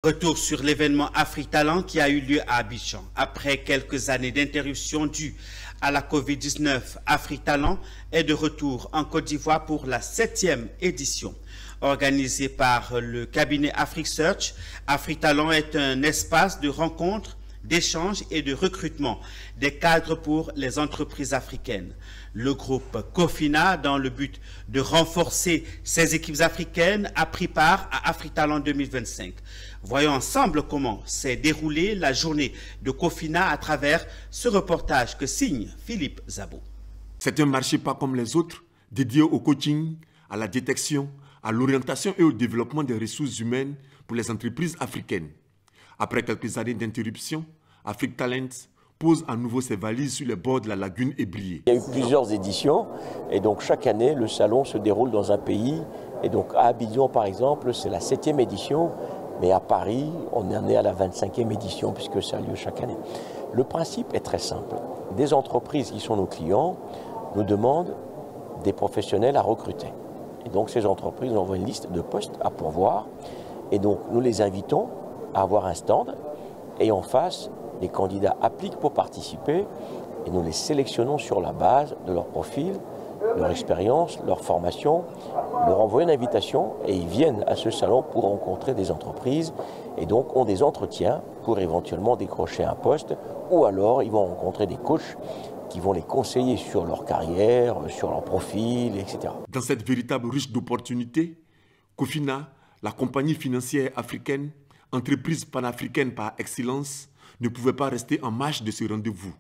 Retour sur l'événement AfriTalent qui a eu lieu à Abidjan. Après quelques années d'interruption dues à la Covid-19, AfriTalent est de retour en Côte d'Ivoire pour la 7e édition. Organisé par le cabinet AfriSearch, AfriTalent est un espace de rencontre, d'échange et de recrutement des cadres pour les entreprises africaines. Le groupe Cofina, dans le but de renforcer ses équipes africaines, a pris part à AfriTalent 2025. Voyons ensemble comment s'est déroulée la journée de Cofina à travers ce reportage que signe Philippe Zabo. C'est un marché pas comme les autres, dédié au coaching, à la détection, à l'orientation et au développement des ressources humaines pour les entreprises africaines. Après quelques années d'interruption, AfriTalent pose à nouveau ses valises sur les bords de la lagune ébriée. Il y a eu plusieurs éditions et donc chaque année le salon se déroule dans un pays. Et donc à Abidjan par exemple c'est la 7e édition, mais à Paris on en est à la 25e édition puisque ça a lieu chaque année. Le principe est très simple. Des entreprises qui sont nos clients nous demandent des professionnels à recruter. Et donc ces entreprises nous envoient une liste de postes à pourvoir et donc nous les invitons à avoir un stand et en face les candidats appliquent pour participer et nous les sélectionnons sur la base de leur profil, leur expérience, leur formation, leur envoyer une invitation et ils viennent à ce salon pour rencontrer des entreprises et donc ont des entretiens pour éventuellement décrocher un poste ou alors ils vont rencontrer des coachs qui vont les conseiller sur leur carrière, sur leur profil, etc. Dans cette véritable riche d'opportunités, Cofina, la compagnie financière africaine, entreprise panafricaine par excellence, ne pouvait pas rester en marge de ce rendez-vous.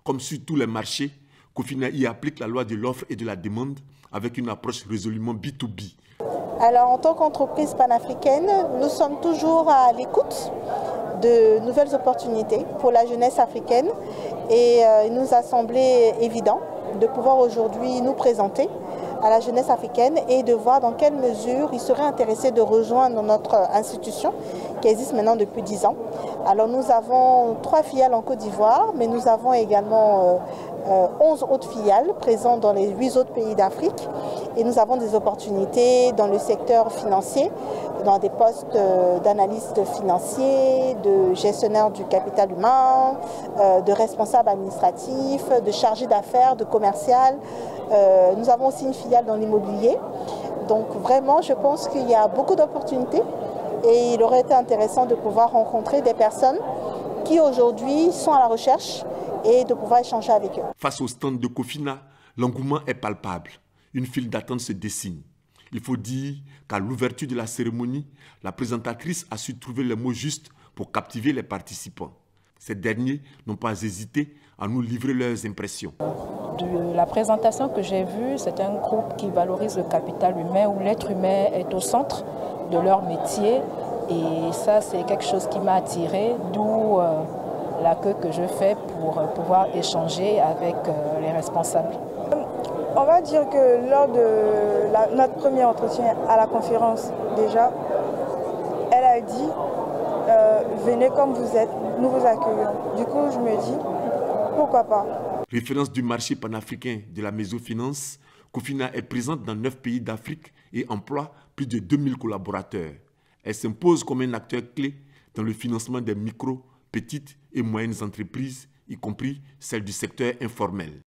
Comme sur tous les marchés, Cofina y applique la loi de l'offre et de la demande avec une approche résolument B2B. Alors en tant qu'entreprise panafricaine, nous sommes toujours à l'écoute de nouvelles opportunités pour la jeunesse africaine et il nous a semblé évident de pouvoir aujourd'hui nous présenter à la jeunesse africaine et de voir dans quelle mesure ils seraient intéressés de rejoindre notre institution qui existe maintenant depuis 10 ans. Alors nous avons 3 filiales en Côte d'Ivoire, mais nous avons également 11 autres filiales présentes dans les 8 autres pays d'Afrique. Et nous avons des opportunités dans le secteur financier, dans des postes d'analystes financiers, de gestionnaires du capital humain, de responsables administratifs, de chargés d'affaires, de commercial. Nous avons aussi une filiale dans l'immobilier. Donc vraiment, je pense qu'il y a beaucoup d'opportunités et il aurait été intéressant de pouvoir rencontrer des personnes qui aujourd'hui sont à la recherche et de pouvoir échanger avec eux. Face au stand de Cofina, l'engouement est palpable. Une file d'attente se dessine. Il faut dire qu'à l'ouverture de la cérémonie, la présentatrice a su trouver les mots justes pour captiver les participants. Ces derniers n'ont pas hésité à nous livrer leurs impressions. De la présentation que j'ai vue, c'est un groupe qui valorise le capital humain, où l'être humain est au centre de leur métier. Et ça, c'est quelque chose qui m'a attirée, d'où l'accueil que je fais pour pouvoir échanger avec les responsables. On va dire que lors de notre premier entretien à la conférence, déjà, elle a dit venez comme vous êtes, nous vous accueillons. Du coup, je me dis, pourquoi pas. Référence du marché panafricain de la mésofinance, Cofina est présente dans 9 pays d'Afrique et emploie plus de 2000 collaborateurs. Elle s'impose comme un acteur clé dans le financement des micro, petites et moyennes entreprises, y compris celles du secteur informel.